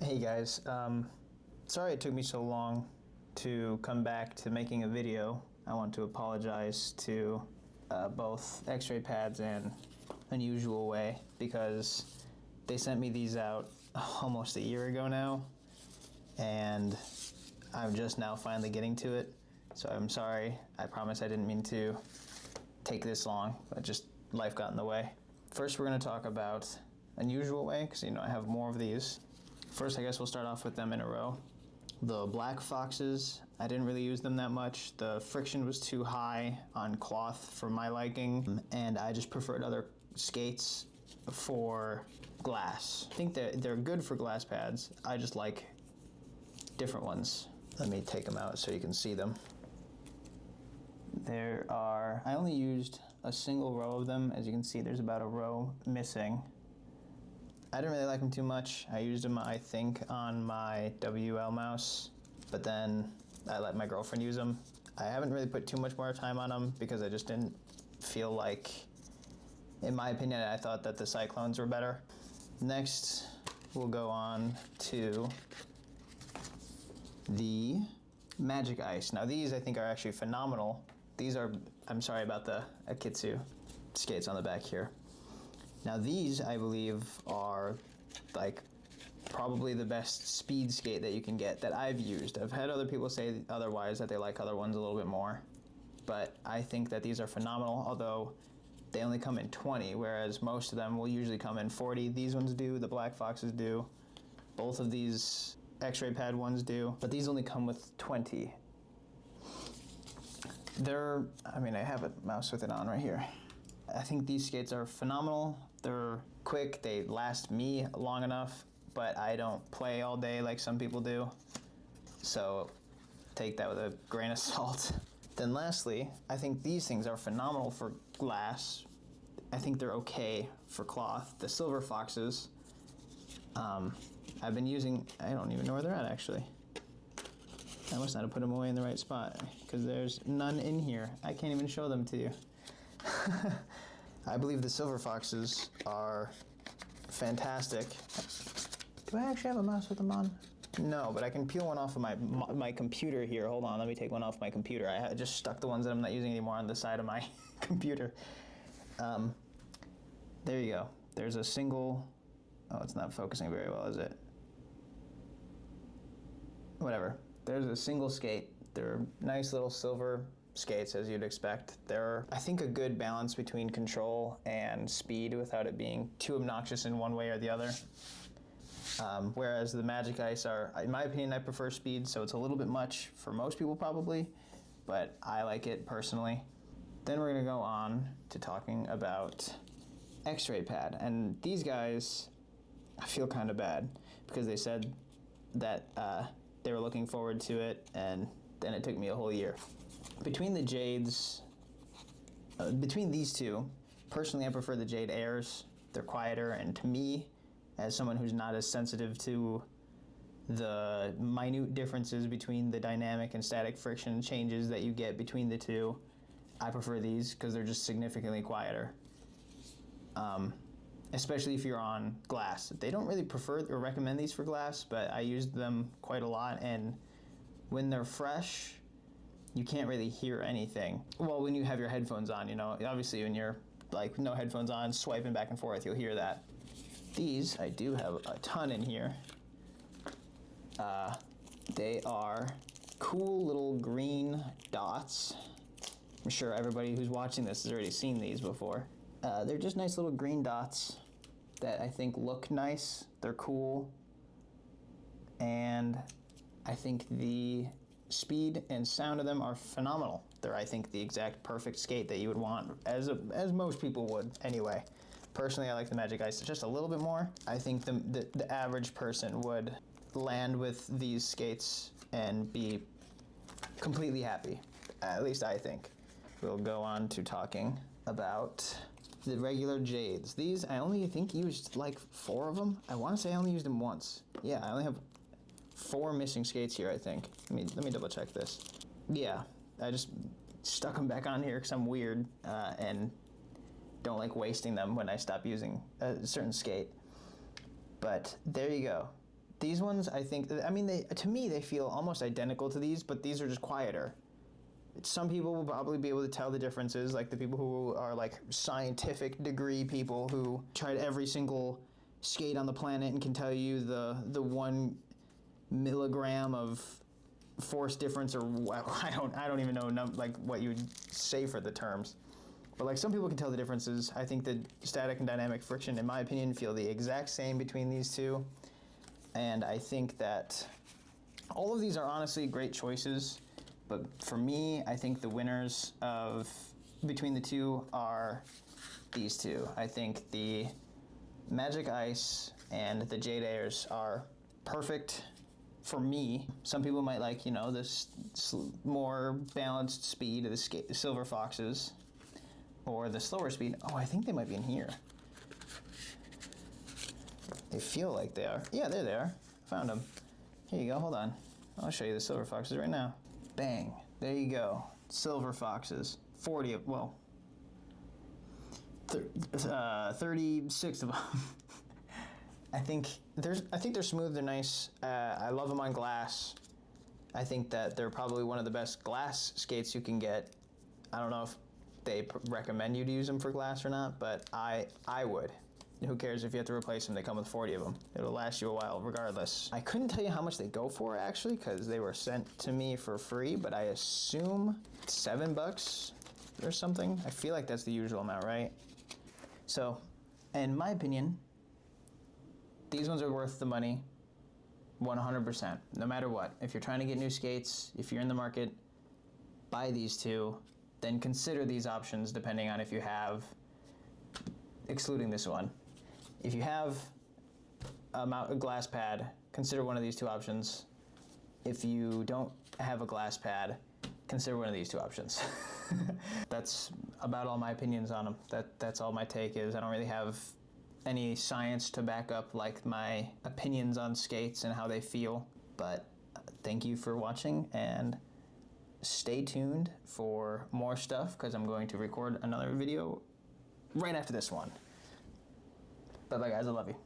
Hey guys, sorry it took me so long to come back to making a video. I want to apologize to both X-Raypads and UnusualWay because they sent me these out almost a year ago now, and I'm just now finally getting to it. So I'm sorry. I promise I didn't mean to take this long, but just life got in the way. First, we're going to talk about UnusualWay because I have more of these. First, I guess we'll start off with them in a row. The black foxes, I didn't really use them that much. The friction was too high on cloth for my liking, and I just preferred other skates for glass. I think that they're good for glass pads. I just like different ones. Let me take them out so you can see them. I only used a single row of them. As you can see, there's about a row missing. I didn't really like them too much. I used them, I think, on my WL mouse, but then I let my girlfriend use them. I haven't really put too much more time on them because I just didn't feel like, in my opinion, I thought that the Cyclones were better. Next, we'll go on to the Magic Ice. Now these I think are actually phenomenal. These are, I'm sorry about the Akitsu skates on the back here. Now these, I believe, are like probably the best speed skate that you can get that I've used. I've had other people say otherwise, that they like other ones a little bit more, but I think that these are phenomenal, although they only come in 20, whereas most of them will usually come in 40. These ones do, the Black Foxes do, both of these X-Raypad ones do, but these only come with 20. I have a mouse with it on right here. I think these skates are phenomenal. They're quick, they last me long enough, but I don't play all day like some people do. So take that with a grain of salt. Then lastly, I think these things are phenomenal for glass. I think they're okay for cloth. The Silver Foxes, I've been using, I don't even know where they're at actually. I must not have put them away in the right spot because there's none in here. I can't even show them to you. I believe the Silver Foxes are fantastic. Do I actually have a mouse with them on? No, but I can peel one off of my computer here. Hold on, let me take one off my computer. I just stuck the ones that I'm not using anymore on the side of my computer. There you go. There's a single, oh, it's not focusing very well, is it? Whatever. There's a single skate. They're nice little silver skates, as you'd expect. They're, I think, a good balance between control and speed without it being too obnoxious in one way or the other. Whereas the Magic Ice are, in my opinion, I prefer speed, so it's a little bit much for most people probably, but I like it personally. Then we're gonna go on to talking about X-Raypad, and these guys, I feel kind of bad because they said that they were looking forward to it, and then it took me a whole year. Between the Jades, between these two, personally I prefer the Jade Airs. They're quieter, and to me, as someone who's not as sensitive to the minute differences between the dynamic and static friction changes that you get between the two, I prefer these because they're just significantly quieter. Especially if you're on glass. They don't really prefer or recommend these for glass, but I used them quite a lot, and when they're fresh, you can't really hear anything. Well, when you have your headphones on, obviously when you're like no headphones on, swiping back and forth, you'll hear that. These, I do have a ton in here. They are cool little green dots. I'm sure everybody who's watching this has already seen these before. They're just nice little green dots that I think look nice. They're cool. And I think the speed and sound of them are phenomenal. They're, I think, the exact perfect skate that you would want, as most people would anyway. Personally, I like the Magic Ice just a little bit more. I think the average person would land with these skates and be completely happy. At least I think. We'll go on to talking about the regular Jades. These, I only think used like 4 of them. I want to say I only used them once. Yeah, I only have 4 missing skates here, I think. Let me double check this. Yeah, I just stuck them back on here because I'm weird and don't like wasting them when I stop using a certain skate. But there you go. These ones, I think, I mean, to me, they feel almost identical to these, but these are just quieter. Some people will probably be able to tell the differences, like the people who are like scientific degree people who tried every single skate on the planet and can tell you the 1 milligram of force difference, or I don't even know like what you would say for the terms. But like some people can tell the differences. I think the static and dynamic friction, in my opinion, feel the exact same between these two. And I think that all of these are honestly great choices. But for me, I think the winners between the two are these two. I think the Magic Ice and the Jade Airs are perfect for me. Some people might like, this more balanced speed of the Silver Foxes, or the slower speed. Oh, I think they might be in here. They feel like they are. Yeah, there they are. Found them. Here you go, hold on. I'll show you the Silver Foxes right now. Bang, there you go. Silver Foxes, 40 of, 36 of them. I think they're smooth, they're nice. I love them on glass. I think that they're probably one of the best glass skates you can get. I don't know if they recommend you to use them for glass or not, but I would. Who cares if you have to replace them? They come with 40 of them. It'll last you a while regardless. I couldn't tell you how much they go for actually, because they were sent to me for free, but I assume $7 or something. I feel like that's the usual amount, right? So, in my opinion, these ones are worth the money 100%, no matter what. If you're trying to get new skates, if you're in the market, buy these two, then consider these options depending on if you have, excluding this one. If you have a glass pad, consider one of these two options. If you don't have a glass pad, consider one of these two options. That's about all my opinions on them. That's all my take is. I don't really have any science to back up like my opinions on skates and how they feel. But thank you for watching, and stay tuned for more stuff because I'm going to record another video right after this one. Bye-bye, guys. I love you.